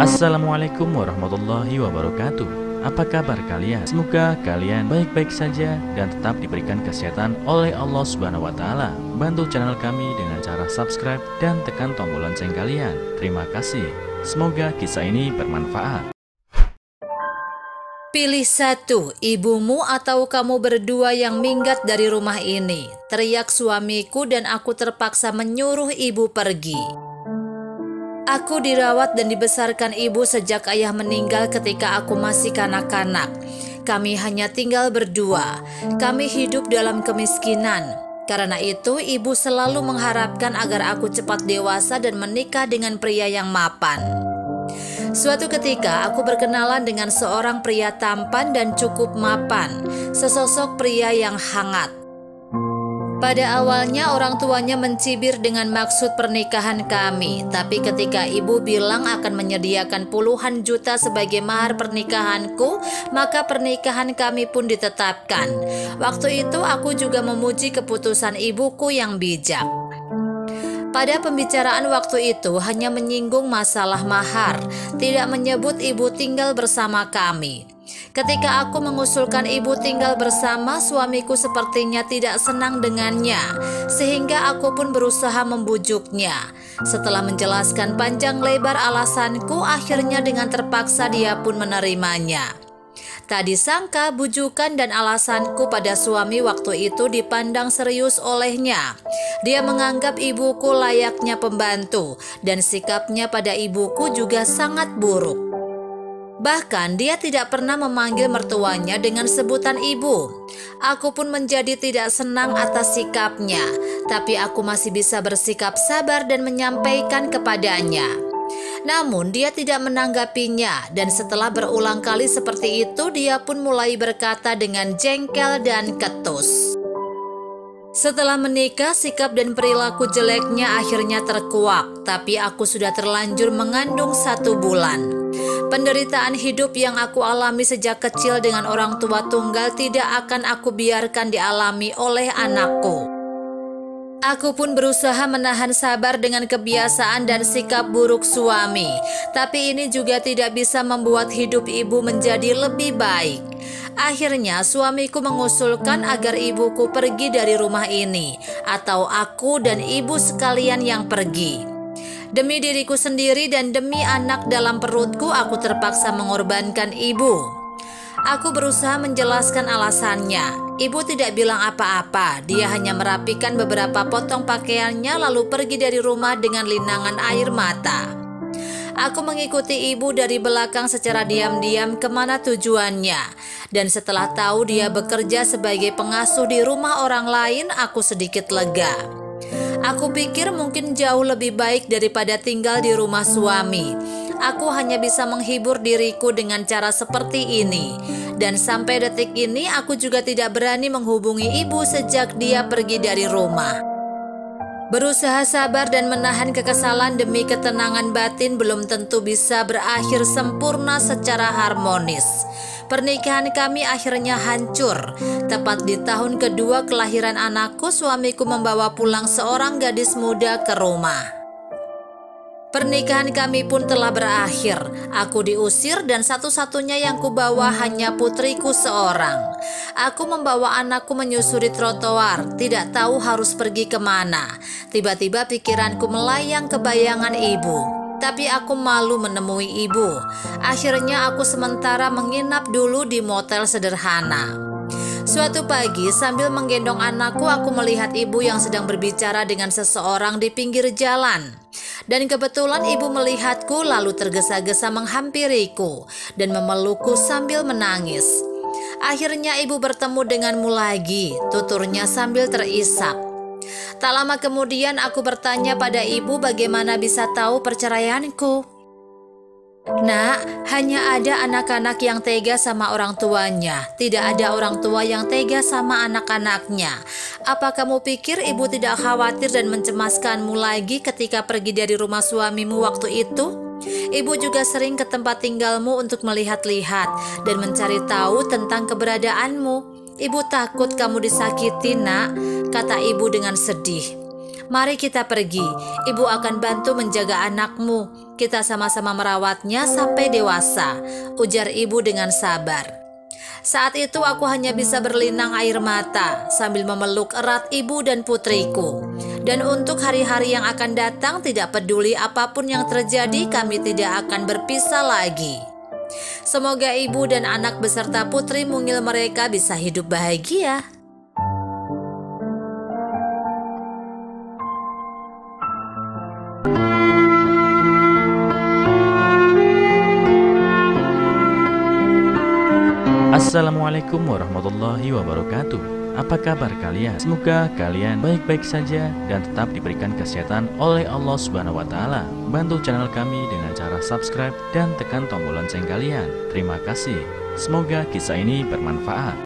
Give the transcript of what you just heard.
Assalamualaikum warahmatullahi wabarakatuh. Apa kabar kalian? Semoga kalian baik-baik saja dan tetap diberikan kesehatan oleh Allah Subhanahu wa Ta'ala. Bantu channel kami dengan cara subscribe dan tekan tombol lonceng kalian. Terima kasih. Semoga kisah ini bermanfaat. Pilih satu, ibumu atau kamu berdua yang minggat dari rumah ini. Teriak suamiku dan aku terpaksa menyuruh ibu pergi. Aku dirawat dan dibesarkan ibu sejak ayah meninggal ketika aku masih kanak-kanak. Kami hanya tinggal berdua. Kami hidup dalam kemiskinan. Karena itu, ibu selalu mengharapkan agar aku cepat dewasa dan menikah dengan pria yang mapan. Suatu ketika, aku berkenalan dengan seorang pria tampan dan cukup mapan, sesosok pria yang hangat. Pada awalnya orang tuanya mencibir dengan maksud pernikahan kami, tapi ketika ibu bilang akan menyediakan puluhan juta sebagai mahar pernikahanku, maka pernikahan kami pun ditetapkan. Waktu itu aku juga memuji keputusan ibuku yang bijak. Pada pembicaraan waktu itu hanya menyinggung masalah mahar, tidak menyebut ibu tinggal bersama kami. Ketika aku mengusulkan ibu tinggal bersama, suamiku sepertinya tidak senang dengannya, sehingga aku pun berusaha membujuknya. Setelah menjelaskan panjang lebar alasanku, akhirnya dengan terpaksa dia pun menerimanya. Tak disangka bujukan dan alasanku pada suami waktu itu dipandang serius olehnya. Dia menganggap ibuku layaknya pembantu dan sikapnya pada ibuku juga sangat buruk. Bahkan dia tidak pernah memanggil mertuanya dengan sebutan ibu. Aku pun menjadi tidak senang atas sikapnya, tapi aku masih bisa bersikap sabar dan menyampaikan kepadanya. Namun dia tidak menanggapinya dan setelah berulang kali seperti itu dia pun mulai berkata dengan jengkel dan ketus. Setelah menikah, sikap dan perilaku jeleknya akhirnya terkuak, tapi aku sudah terlanjur mengandung 1 bulan. Penderitaan hidup yang aku alami sejak kecil dengan orang tua tunggal tidak akan aku biarkan dialami oleh anakku. Aku pun berusaha menahan sabar dengan kebiasaan dan sikap buruk suami, tapi ini juga tidak bisa membuat hidup ibu menjadi lebih baik. Akhirnya suamiku mengusulkan agar ibuku pergi dari rumah ini, atau aku dan ibu sekalian yang pergi. Demi diriku sendiri dan demi anak dalam perutku, aku terpaksa mengorbankan ibu. Aku berusaha menjelaskan alasannya. Ibu tidak bilang apa-apa, dia hanya merapikan beberapa potong pakaiannya lalu pergi dari rumah dengan linangan air mata. Aku mengikuti ibu dari belakang secara diam-diam kemana tujuannya. Dan setelah tahu dia bekerja sebagai pengasuh di rumah orang lain, aku sedikit lega. Aku pikir mungkin jauh lebih baik daripada tinggal di rumah suami. Aku hanya bisa menghibur diriku dengan cara seperti ini. Dan sampai detik ini aku juga tidak berani menghubungi ibu sejak dia pergi dari rumah. Berusaha sabar dan menahan kekesalan demi ketenangan batin belum tentu bisa berakhir sempurna secara harmonis. Pernikahan kami akhirnya hancur. Tepat di tahun kedua kelahiran anakku, suamiku membawa pulang seorang gadis muda ke rumah. Pernikahan kami pun telah berakhir. Aku diusir dan satu-satunya yang kubawa hanya putriku seorang. Aku membawa anakku menyusuri trotoar, tidak tahu harus pergi kemana. Tiba-tiba pikiranku melayang ke bayangan ibu. Tapi aku malu menemui ibu. Akhirnya aku sementara menginap dulu di motel sederhana. Suatu pagi sambil menggendong anakku, aku melihat ibu yang sedang berbicara dengan seseorang di pinggir jalan. Dan kebetulan ibu melihatku lalu tergesa-gesa menghampiriku dan memelukku sambil menangis. Akhirnya ibu bertemu denganmu lagi, tuturnya sambil terisak. Tak lama kemudian aku bertanya pada ibu bagaimana bisa tahu perceraianku. Nak, hanya ada anak-anak yang tega sama orang tuanya. Tidak ada orang tua yang tega sama anak-anaknya. Apa kamu pikir ibu tidak khawatir dan mencemaskanmu lagi ketika pergi dari rumah suamimu waktu itu? Ibu juga sering ke tempat tinggalmu untuk melihat-lihat dan mencari tahu tentang keberadaanmu. Ibu takut kamu disakiti, nak, kata ibu dengan sedih. Mari kita pergi, ibu akan bantu menjaga anakmu. Kita sama-sama merawatnya sampai dewasa, ujar ibu dengan sabar. Saat itu aku hanya bisa berlinang air mata sambil memeluk erat ibu dan putriku. Dan untuk hari-hari yang akan datang, tidak peduli apapun yang terjadi, kami tidak akan berpisah lagi. Semoga ibu dan anak beserta putri mungil mereka bisa hidup bahagia. Assalamualaikum warahmatullahi wabarakatuh. Apa kabar kalian? Semoga kalian baik-baik saja dan tetap diberikan kesehatan oleh Allah Subhanahu wa taala. Bantu channel kami dengan cara subscribe dan tekan tombol lonceng kalian. Terima kasih. Semoga kisah ini bermanfaat.